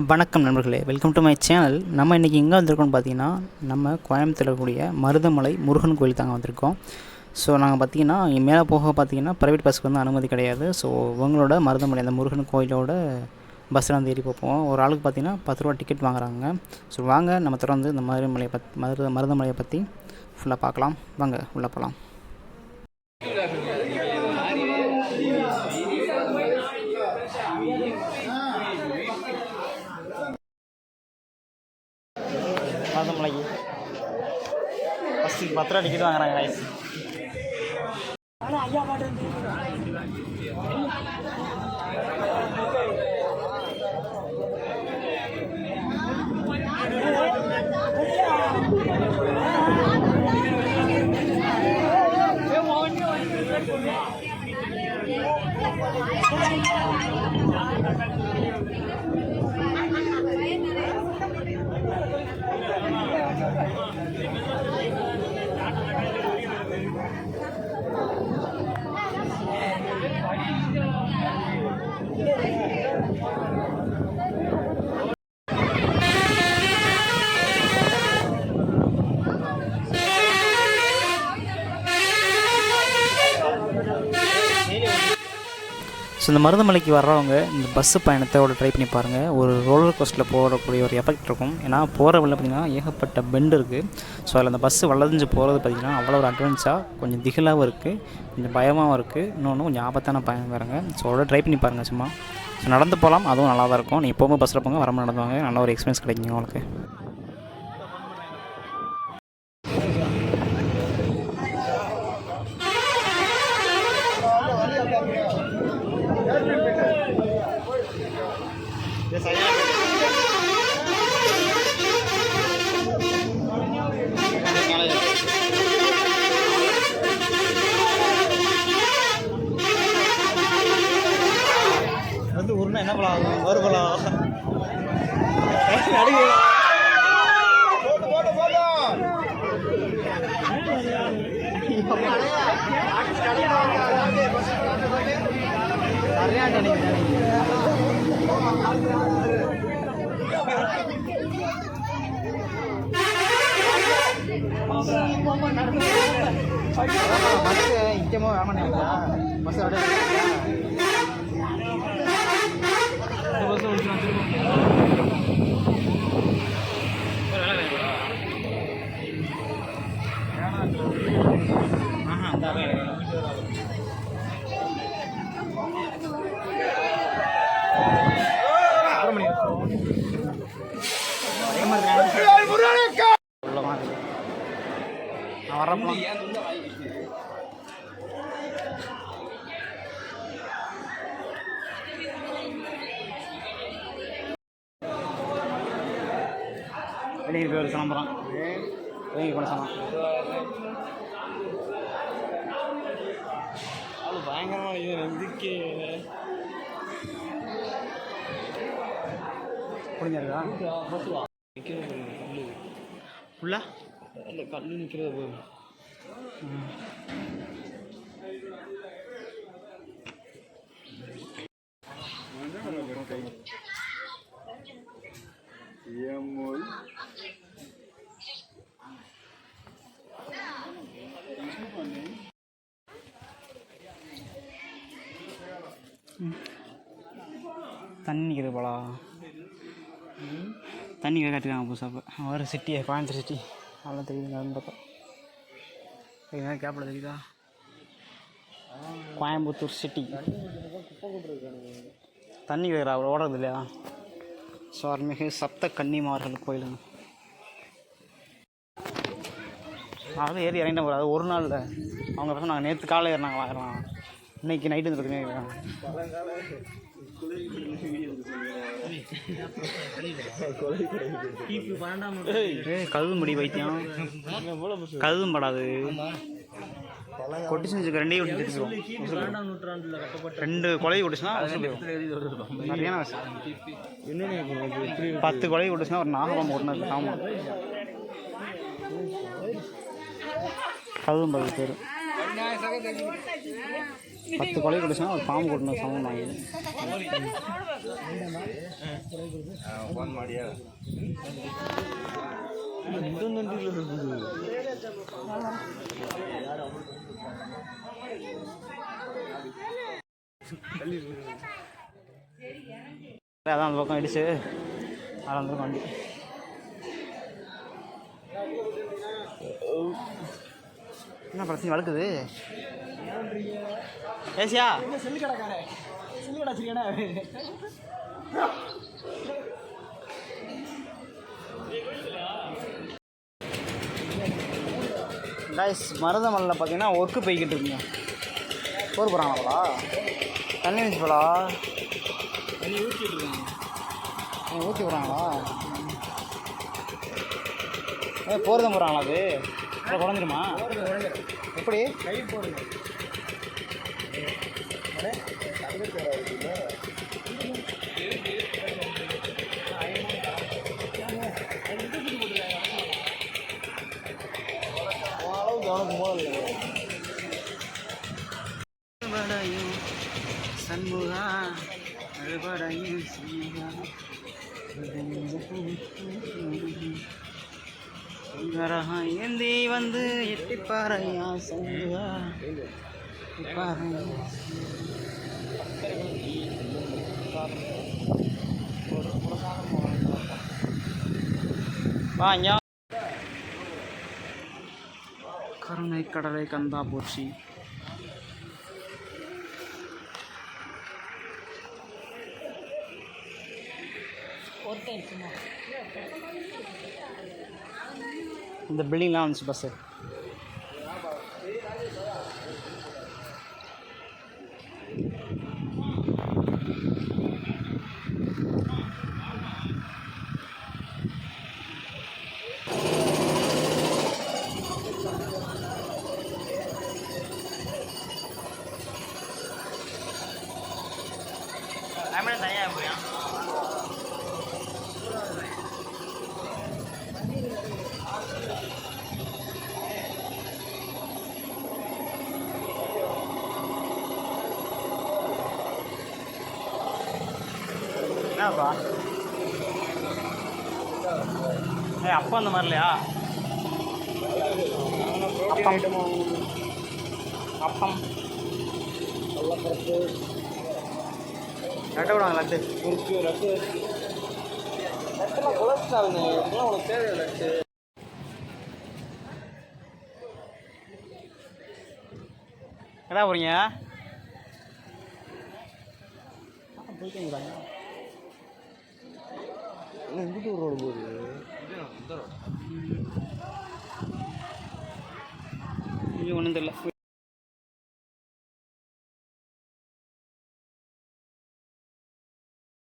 வணக்கம் நண்பர்களே, welcome to my channel. நம்ம இன்றைக்கி எங்கே வந்திருக்கோம்னு பார்த்தீங்கன்னா, நம்ம கோயம்புத்தூரில் இருக்கக்கூடிய மருதமலை முருகன் கோயில் தாங்க வந்திருக்கோம். ஸோ நாங்கள் பார்த்தீங்கன்னா மேலே போக பார்த்தீங்கன்னா ப்ரைவேட் பஸ்ஸுக்கு வந்து அனுமதி கிடையாது. ஸோ உங்களோட மருதமலை அந்த முருகன் கோயிலோட பஸ்ஸில் வந்து ஏறி போவோம். ஒரு ஆளுக்கு பார்த்தீங்கன்னா 10 ரூபா டிக்கெட் வாங்குறாங்க. ஸோ வாங்க நம்ம தொடர்ந்து இந்த மருதமலையை பற்றி ஃபுல்லாக பார்க்கலாம். வாங்க உள்ளே போகலாம். மருதமலைக்கு ஃபஸ்ட்டுக்கு 10 ரூபா டிக்கெட் வாங்குறாங்க ரைஸ். ஸோ இந்த மருதமலைக்கு வர்றவங்க இந்த பஸ்ஸு பயணத்தோட ட்ரை பண்ணி பாருங்கள். ஒரு ரோலர் கோஸ்ட்டில் போகக்கூடிய ஒரு எஃபெக்ட் இருக்கும். ஏன்னா போகிற வழியில் பார்த்திங்கன்னா ஏகப்பட்ட பெண்டு இருக்குது. ஸோ அதில் அந்த பஸ்ஸு வளைஞ்சு போகிறது பார்த்திங்கன்னா அவ்வளோ ஒரு அட்வான்ஸாக, கொஞ்சம் திகிலாகவும் இருக்குது, கொஞ்சம் பயமாகவும் இருக்குது, இன்னொன்று கொஞ்சம் ஆபத்தான பயணம் வேறுங்க. ஸோ அதோட ட்ரை பண்ணி பாருங்கள் சும்மா. ஸோ நடந்து போகலாம், அதுவும் நல்லா தான் இருக்கும். நீங்கள் போகும்போது பஸ்ஸில் போங்க, வரமா நடந்து வாங்க, நல்ல ஒரு எக்ஸ்பீரியன்ஸ் கிடைக்குங்க உங்களுக்கு. வந்து உருண்டை என்ன பழம் ஒரு பழம் இக்கமோ வேமாட்டா பஸ் வெளியே போய் ஒரு கிளம்புறான். வெளியே கூட சொன்னான் அது பயங்கரமாக இதுக்கு புரிஞ்சிருக்கா ஃபுல்லாக இல்லை கல் நிற்கிறது போதும். தண்ணி நிற்கிறது போலா, தண்ணி கட்டிருக்காங்க புதுசாக. ஒரு சிட்டி கோயம்புத்தூர் சிட்டி அவ்வளோ தெரியுதுங்க. அந்த பக்கம் கேப்பில் தெரியுதா கோயம்புத்தூர் சிட்டி. தண்ணி வேறு அவ்வளோ ஓடுறது இல்லையா. ஸோ அருள்மிகு சப்த கன்னிமார்கள் கோயிலுங்க. அதாவது ஏறி இறங்கிட்ட போகிற அது ஒரு நாளில் அவங்க பசங்க நாங்கள் நேற்று காலையில் ஏறினாங்களா ஏறலாம், இன்னைக்கு நைட்டு வந்துருக்குங்க. கழுவு முடி வைத்தியம் கழுவும் படாது கொட்டி செஞ்சுக்க 2 கொலை கொட்டுச்சுன்னா சரியான 10 கொலை கொட்டுச்சுன்னா ஒரு நாகபாம்பு கொட்டினது. ஆமாம், கழுவும் படாது பேர். 10 கொலை கொடுச்சுன்னா ஒரு பாம்பு கொட்டணும் சமம் வாங்கி அதான் அந்த பக்கம் அடிச்சு அதான் அந்த பக்கம் வண்டி என்ன பிரச்சனை வளர்க்குது ஏசியா கைஸ் மருதமலையில் பார்த்தீங்கன்னா ஒர்க்கு போய்கிட்டு இருக்குங்க போர் போகிறாங்களா தண்ணி வச்சு போலா தண்ணி ஊற்றிட்டு இருக்காங்க ஊற்றி போகிறாங்களா போர் தான் போகிறாங்களா அது அதை குறைஞ்சிருமா எப்படி கை போடுங்க சண்முகா ஏந்தி வந்து எட்டி பாறையா சண்முகா கருணை கடலை கந்தா போற்றி இந்த பில்டிங்லாம் வந்துச்சு பஸ்ஸு தனியாக போயா என்னப்பா அப்பா அந்த மாதிரி இல்லையா அப்பம் லட்டு விடுவாங்க லட்டு முறுக்கு லட்டு லட்டுலாம் கொலஸ்ட்ரால்ங்க இதெல்லாம் உனக்கு தேவை லட்டு என்ன போகிறீங்க போய்க்கிறாங்க எங்கிட்ட ஒரு ரோடு போகுது இது ஒன்றும் தெரியல